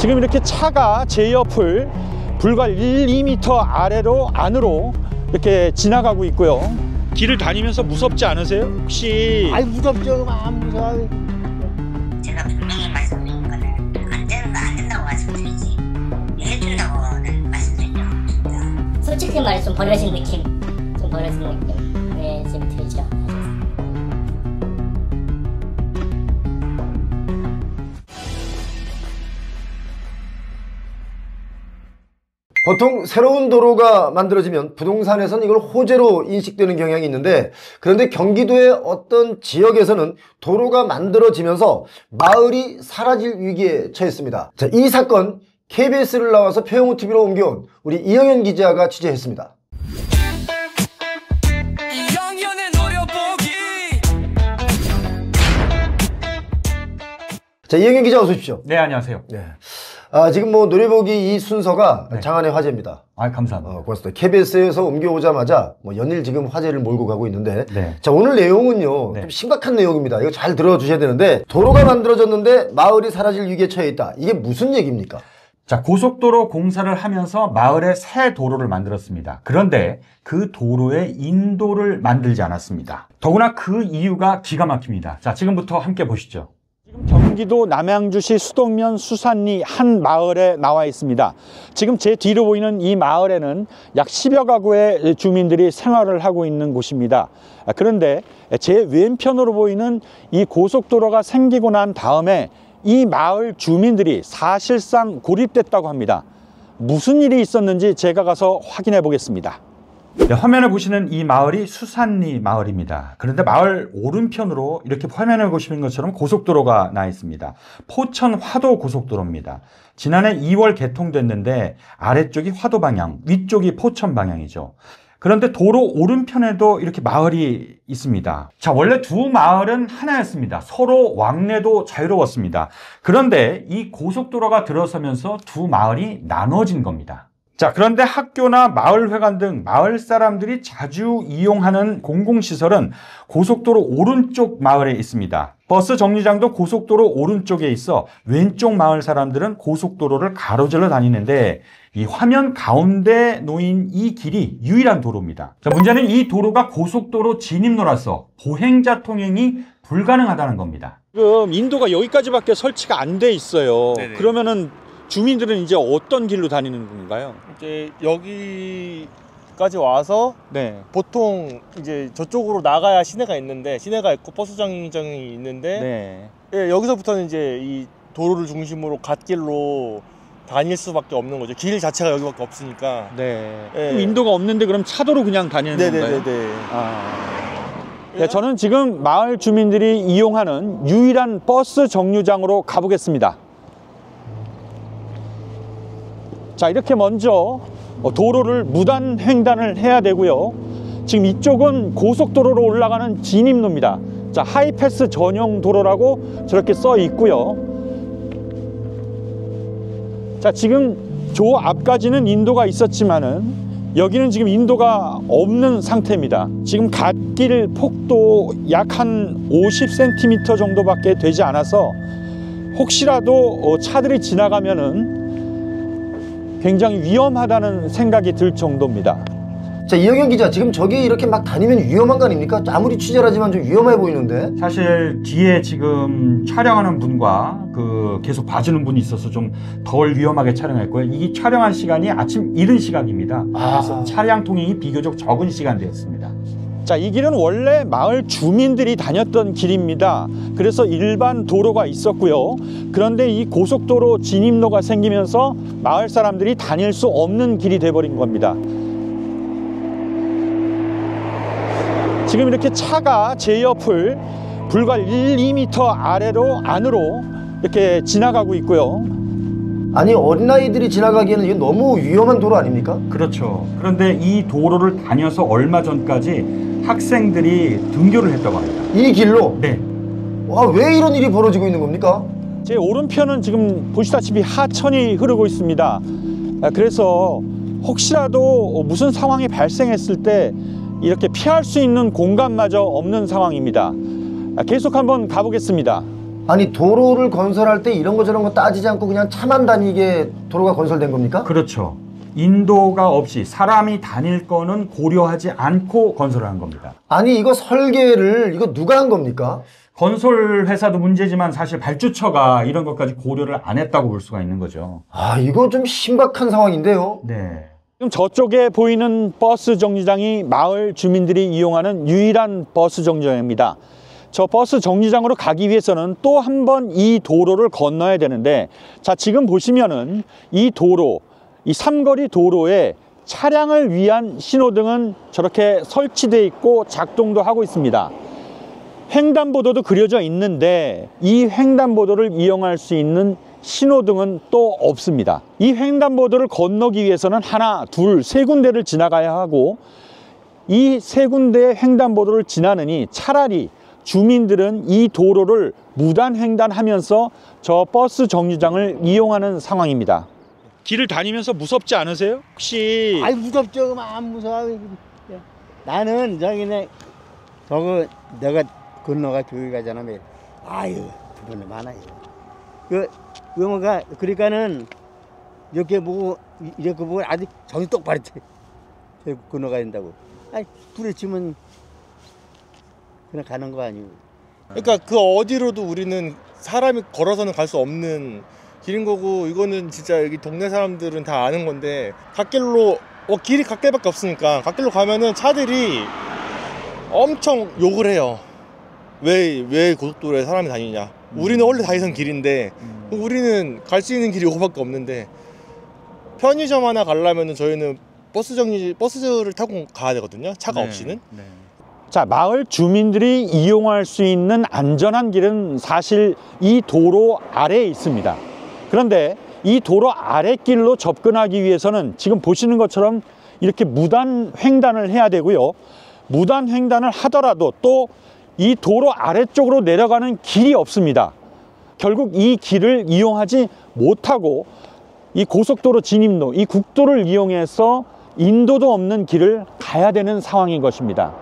지금 이렇게 차가 제 옆을 불과 1, 2m 안으로 이렇게 지나가고 있고요. 길을 다니면서 무섭지 않으세요? 혹시? 아이 무섭죠. 안 무서워. 제가 분명히 말씀드린 거는 안 된다고 말씀드리지 해준다고는 말씀드린 적 없습니다. 솔직히 말해 좀 버려진 느낌, 네, 지금 들죠. 보통 새로운 도로가 만들어지면 부동산에서는 이걸 호재로 인식되는 경향이 있는데, 그런데 경기도의 어떤 지역에서는 도로가 만들어지면서 마을이 사라질 위기에 처했습니다. 자, 이 사건 KBS를 나와서 표영호 TV로 옮겨온 우리 이영현 기자가 취재했습니다. 자, 이영현 기자 어서 오십시오. 네, 안녕하세요. 네. 지금 뭐 노려보기 이 순서가 네. 장안의 화제입니다. 감사합니다. 고맙습니다. KBS에서 옮겨오자마자 뭐 연일 지금 화제를 몰고 가고 있는데 네. 자, 오늘 내용은요 좀 심각한 내용입니다. 이거 잘 들어주셔야 되는데, 도로가 만들어졌는데 마을이 사라질 위기에 처해 있다. 이게 무슨 얘기입니까? 자, 고속도로 공사를 하면서 마을에 새 도로를 만들었습니다. 그런데 그 도로에 인도를 만들지 않았습니다. 더구나 그 이유가 기가 막힙니다. 자, 지금부터 함께 보시죠. 지금 경기도 남양주시 수동면 수산리 한 마을에 나와 있습니다. 지금 제 뒤로 보이는 이 마을에는 약 10여 가구의 주민들이 생활을 하고 있는 곳입니다. 그런데 제 왼편으로 보이는 이 고속도로가 생기고 난 다음에 이 마을 주민들이 사실상 고립됐다고 합니다. 무슨 일이 있었는지 제가 가서 확인해 보겠습니다. 네, 화면에 보시는 이 마을이 수산리 마을입니다. 그런데 마을 오른편으로 이렇게 화면에 보시는 것처럼 고속도로가 나 있습니다. 포천 화도 고속도로입니다. 지난해 2월 개통됐는데 아래쪽이 화도 방향, 위쪽이 포천 방향이죠. 그런데 도로 오른편에도 이렇게 마을이 있습니다. 자, 원래 두 마을은 하나였습니다. 서로 왕래도 자유로웠습니다. 그런데 이 고속도로가 들어서면서 두 마을이 나눠진 겁니다. 자, 그런데 학교나 마을회관 등 마을 사람들이 자주 이용하는 공공시설은 고속도로 오른쪽 마을에 있습니다. 버스 정류장도 고속도로 오른쪽에 있어 왼쪽 마을 사람들은 고속도로를 가로질러 다니는데, 이 화면 가운데 놓인 이 길이 유일한 도로입니다. 자, 문제는 이 도로가 고속도로 진입로라서 보행자 통행이 불가능하다는 겁니다. 지금 인도가 여기까지밖에 설치가 안 돼 있어요. 네네. 그러면은 주민들은 이제 어떤 길로 다니는 건가요? 이제 여기까지 와서 네. 보통 이제 저쪽으로 나가야 시내가 있는데, 시내가 있고 버스 정류장이 있는데 네. 예, 여기서부터는 이제 이 도로를 중심으로 갓길로 다닐 수밖에 없는 거죠. 길 자체가 여기밖에 없으니까. 네. 예. 그럼 인도가 없는데 그럼 차도로 그냥 다니는 건가요? 네네네네. 네, 저는 지금 마을 주민들이 이용하는 유일한 버스 정류장으로 가보겠습니다. 자, 이렇게 먼저 도로를 무단 횡단을 해야 되고요. 지금 이쪽은 고속도로로 올라가는 진입로입니다. 자, 하이패스 전용 도로라고 저렇게 써 있고요. 자, 지금 저 앞까지는 인도가 있었지만은 여기는 지금 인도가 없는 상태입니다. 지금 갓길 폭도 약 한 50cm 정도밖에 되지 않아서 혹시라도 차들이 지나가면은 굉장히 위험하다는 생각이 들 정도입니다. 자, 이영현 기자, 지금 저기 이렇게 막 다니면 위험한 거 아닙니까? 아무리 취재를 하지만 좀 위험해 보이는데. 사실 뒤에 지금 촬영하는 분과 계속 봐주는 분이 있어서 좀 덜 위험하게 촬영했고요. 이 촬영한 시간이 아침 이른 시간입니다. 그래서 차량 통행이 비교적 적은 시간대였습니다. 자, 이 길은 원래 마을 주민들이 다녔던 길입니다. 그래서 일반 도로가 있었고요. 그런데 이 고속도로 진입로가 생기면서 마을 사람들이 다닐 수 없는 길이 돼버린 겁니다. 지금 이렇게 차가 제 옆을 불과 1, 2m 안으로 이렇게 지나가고 있고요. 아니, 어린아이들이 지나가기에는 이게 너무 위험한 도로 아닙니까? 그렇죠. 그런데 이 도로를 다녀서 얼마 전까지 학생들이 등교를 했다고 합니다. 이 길로? 네. 와, 왜 이런 일이 벌어지고 있는 겁니까? 제 오른편은 지금 보시다시피 하천이 흐르고 있습니다. 그래서 혹시라도 무슨 상황이 발생했을 때 이렇게 피할 수 있는 공간마저 없는 상황입니다. 계속 한번 가보겠습니다. 아니 도로를 건설할 때 이런 거 저런 거 따지지 않고 그냥 차만 다니게 도로가 건설된 겁니까? 그렇죠. 인도가 없이 사람이 다닐 거는 고려하지 않고 건설한 겁니다. 아니 이거 설계를 이거 누가 한 겁니까? 건설 회사도 문제지만 사실 발주처가 이런 것까지 고려를 안 했다고 볼 수가 있는 거죠. 아 이거 좀 심각한 상황인데요. 네. 지금 저쪽에 보이는 버스 정류장이 마을 주민들이 이용하는 유일한 버스 정류장입니다. 저 버스 정류장으로 가기 위해서는 또 한 번 이 도로를 건너야 되는데, 자 지금 보시면은 이 도로, 이 삼거리 도로에 차량을 위한 신호등은 저렇게 설치되어 있고 작동도 하고 있습니다. 횡단보도도 그려져 있는데 이 횡단보도를 이용할 수 있는 신호등은 또 없습니다. 이 횡단보도를 건너기 위해서는 하나, 둘, 세 군데를 지나가야 하고, 이 세 군데의 횡단보도를 지나느니 차라리 주민들은 이 도로를 무단 횡단하면서 저 버스 정류장을 이용하는 상황입니다. 길을 다니면서 무섭지 않으세요? 혹시 아이 무섭죠. 안 무서워. 나는 저기네 저거 내가 건너가 교회 가잖아 매일. 아유 주변에 많아요. 그 뭐가 그러니까는 이렇게 보고 아직 정신 똑바로 건너가야 된다고. 아이 둘이 치면 그냥 가는 거 아니고. 그러니까 그 어디로도 우리는 사람이 걸어서는 갈 수 없는 길인 거고, 이거는 진짜 여기 동네 사람들은 다 아는 건데, 갓길로 길이 갓길밖에 없으니까 갓길로 가면은 차들이 엄청 욕을 해요. 왜 고속도로에 사람이 다니냐. 우리는 원래 다니던 길인데 우리는 갈 수 있는 길이 이거밖에 없는데, 편의점 하나 가려면은 저희는 버스를 타고 가야 되거든요. 차가 없이는. 자, 마을 주민들이 이용할 수 있는 안전한 길은 사실 이 도로 아래에 있습니다. 그런데 이 도로 아랫길로 접근하기 위해서는 지금 보시는 것처럼 이렇게 무단 횡단을 해야 되고요. 무단 횡단을 하더라도 또 이 도로 아래쪽으로 내려가는 길이 없습니다. 결국 이 길을 이용하지 못하고 이 고속도로 진입로, 이 국도를 이용해서 인도도 없는 길을 가야 되는 상황인 것입니다.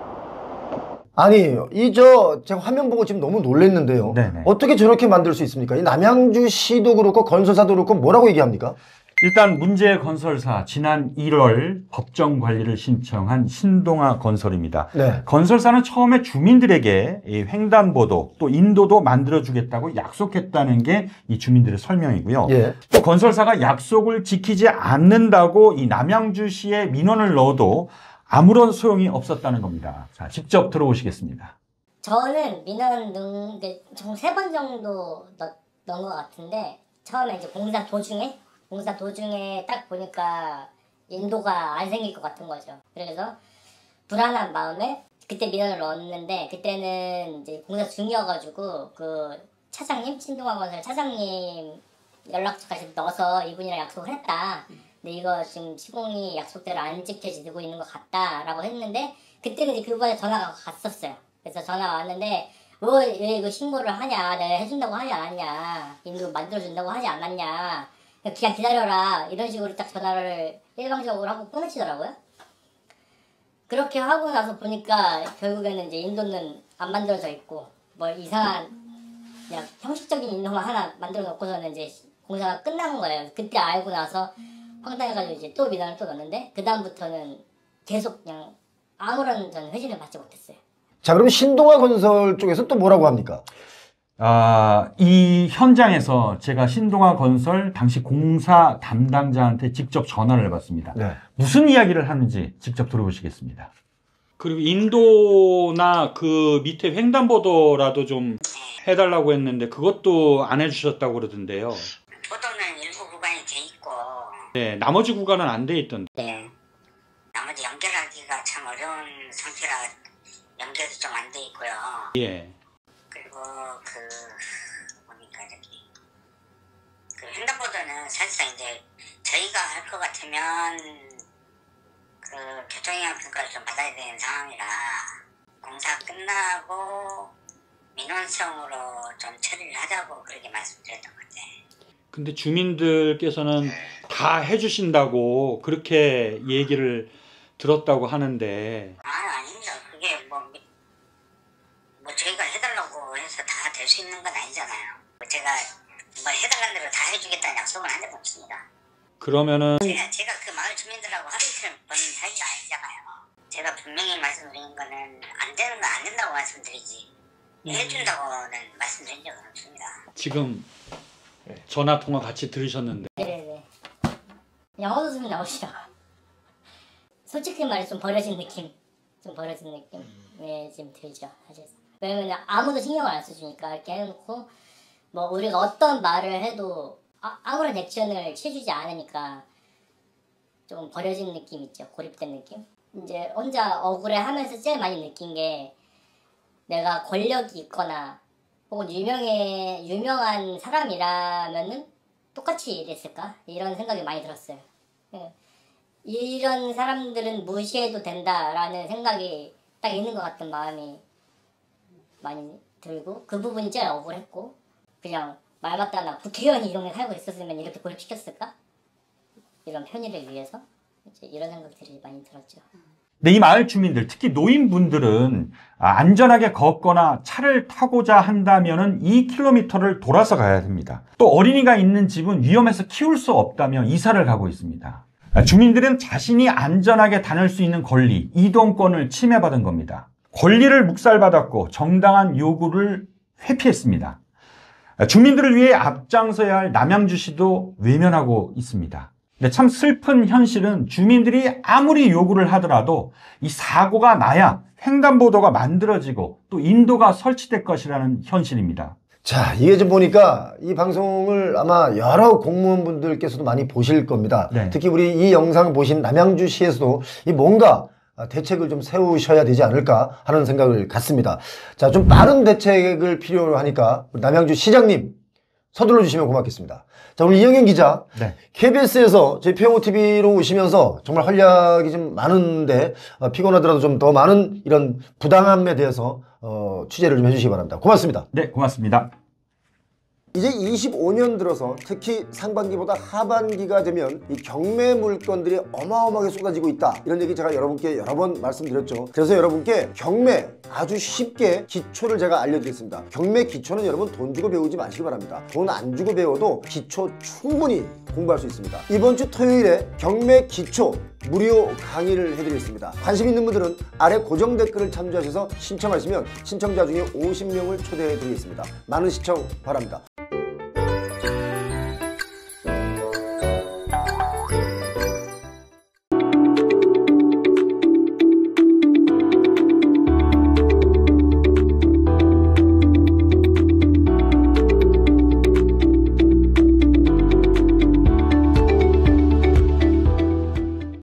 아니 제가 화면 보고 지금 너무 놀랐는데요. 네네. 어떻게 저렇게 만들 수 있습니까? 이 남양주시도 그렇고 건설사도 그렇고 뭐라고 얘기합니까? 일단 문제 건설사 지난 1월 법정 관리를 신청한 신동아 건설입니다. 네. 건설사는 처음에 주민들에게 이 횡단보도 또 인도도 만들어주겠다고 약속했다는 게 이 주민들의 설명이고요. 예. 또 건설사가 약속을 지키지 않는다고 이 남양주시에 민원을 넣어도 아무런 소용이 없었다는 겁니다. 자, 직접 들어보시겠습니다. 저는 민원 총 3번 정도 넣은 것 같은데, 처음에 이제 공사 도중에 딱 보니까 인도가 안 생길 것 같은 거죠. 그래서 불안한 마음에 그때 민원을 넣었는데, 그때는 이제 공사 중이어가지고 그 차장님, 신동아 건설 차장님 연락처까지 넣어서 이분이랑 약속을 했다. 근데 이거 지금 시공이 약속대로 안 지켜지고 있는 것 같다라고 했는데, 그때는 이제 그분한테 전화가 갔었어요. 그래서 전화 왔는데 왜 이거 신고를 하냐, 내가 해준다고 하지 않았냐, 인도 만들어준다고 하지 않았냐, 그냥 기다려라, 이런 식으로 딱 전화를 일방적으로 하고 끊으시더라고요. 그렇게 하고 나서 보니까 결국에는 이제 인도는 안 만들어져 있고, 뭐 이상한 그냥 형식적인 인도만 하나 만들어 놓고서는 이제 공사가 끝난 거예요. 그때 알고 나서 황당해가지고 이제 또 민원을 또 넣었는데, 그 다음부터는 계속 그냥 아무런 전 회신을 받지 못했어요. 자, 그럼 신동아 건설 쪽에서 또 뭐라고 합니까? 이 현장에서 제가 신동아 건설 당시 공사 담당자한테 직접 전화를 해봤습니다. 네. 무슨 이야기를 하는지 직접 들어보시겠습니다. 그리고 인도나 그 밑에 횡단보도라도 좀 해달라고 했는데 그것도 안 해주셨다고 그러던데요. 보도는 일부 구간이 돼 있고, 네, 나머지 구간은 안 돼 있던데. 네. 나머지 연결하기가 참 어려운 상태라 연결이 좀 안 돼 있고요. 예. 그리고 보니까 그 횡단보도는 사실상 이제 저희가 할 것 같으면 그 교통영향 평가를 좀 받아야 되는 상황이라, 공사 끝나고 민원성으로 좀 처리를 하자고 그렇게 말씀드렸던 것 같아요. 근데 주민들께서는 다 해주신다고 그렇게 얘기를 들었다고 하는데. 아닙니다. 그게 뭐 저희가 해달라고 해서 다 될 수 있는 건 아니잖아요. 제가 뭐 해달라는 대로 다 해주겠다는 약속은 한 적도 없습니다. 그러면은 제가 그 마을 주민들하고 하루 이틀 본 사이가 아니잖아요. 제가 분명히 말씀드린 거는 안 되는 건 안 된다고 말씀드리지 해준다고는 말씀드린 적은 없습니다. 지금 전화 통화 같이 들으셨는데 네네네. 영어 선생님 나오시죠. 솔직히 말해 좀 버려진 느낌. 좀 버려진 느낌. 네, 지금 들죠. 사실. 왜냐면 아무도 신경을 안 써주니까 이렇게 해놓고 뭐 우리가 어떤 말을 해도 아무런 액션을 취해주지 않으니까 좀 버려진 느낌 있죠. 고립된 느낌. 이제 혼자 억울해하면서 제일 많이 느낀 게 내가 권력이 있거나 혹은 유명한 사람이라면은 똑같이 이랬을까? 이런 생각이 많이 들었어요. 예. 이런 사람들은 무시해도 된다라는 생각이 딱 있는 것 같은 마음이 많이 들고 그 부분이 제일 억울했고 그냥 말 맞다 나 국회의원이 이런 데 살고 있었으면 이렇게 고립시켰을까? 이런 편의를 위해서 이제 이런 생각들이 많이 들었죠. 근데 이 마을 주민들, 특히 노인분들은 안전하게 걷거나 차를 타고자 한다면은 2km를 돌아서 가야 됩니다. 또 어린이가 있는 집은 위험해서 키울 수 없다며 이사를 가고 있습니다. 주민들은 자신이 안전하게 다닐 수 있는 권리, 이동권을 침해받은 겁니다. 권리를 묵살받았고 정당한 요구를 회피했습니다. 주민들을 위해 앞장서야 할 남양주시도 외면하고 있습니다. 근데 참 슬픈 현실은 주민들이 아무리 요구를 하더라도 이 사고가 나야 횡단보도가 만들어지고 또 인도가 설치될 것이라는 현실입니다. 자, 이게 좀 보니까 이 방송을 아마 여러 공무원분들께서도 많이 보실 겁니다. 네. 특히 우리 이 영상을 보신 남양주시에서도 이 뭔가 대책을 좀 세우셔야 되지 않을까 하는 생각을 갖습니다. 자, 좀 빠른 대책을 필요로 하니까 우리 남양주 시장님 서둘러 주시면 고맙겠습니다. 자, 오늘 이영현 기자, 네. KBS에서 저희 피용TV로 오시면서 정말 활약이 좀 많은데 피곤하더라도 좀 더 많은 이런 부당함에 대해서 취재를 좀 해주시기 바랍니다. 고맙습니다. 네, 고맙습니다. 이제 25년 들어서 특히 상반기보다 하반기가 되면 이 경매 물건들이 어마어마하게 쏟아지고 있다, 이런 얘기 제가 여러분께 여러 번 말씀드렸죠. 그래서 여러분께 경매 아주 쉽게 기초를 제가 알려드리겠습니다. 경매 기초는 여러분 돈 주고 배우지 마시기 바랍니다. 돈 안 주고 배워도 기초 충분히 공부할 수 있습니다. 이번 주 토요일에 경매 기초 무료 강의를 해드리겠습니다. 관심 있는 분들은 아래 고정 댓글을 참조하셔서 신청하시면 신청자 중에 50명을 초대해 드리겠습니다. 많은 시청 바랍니다.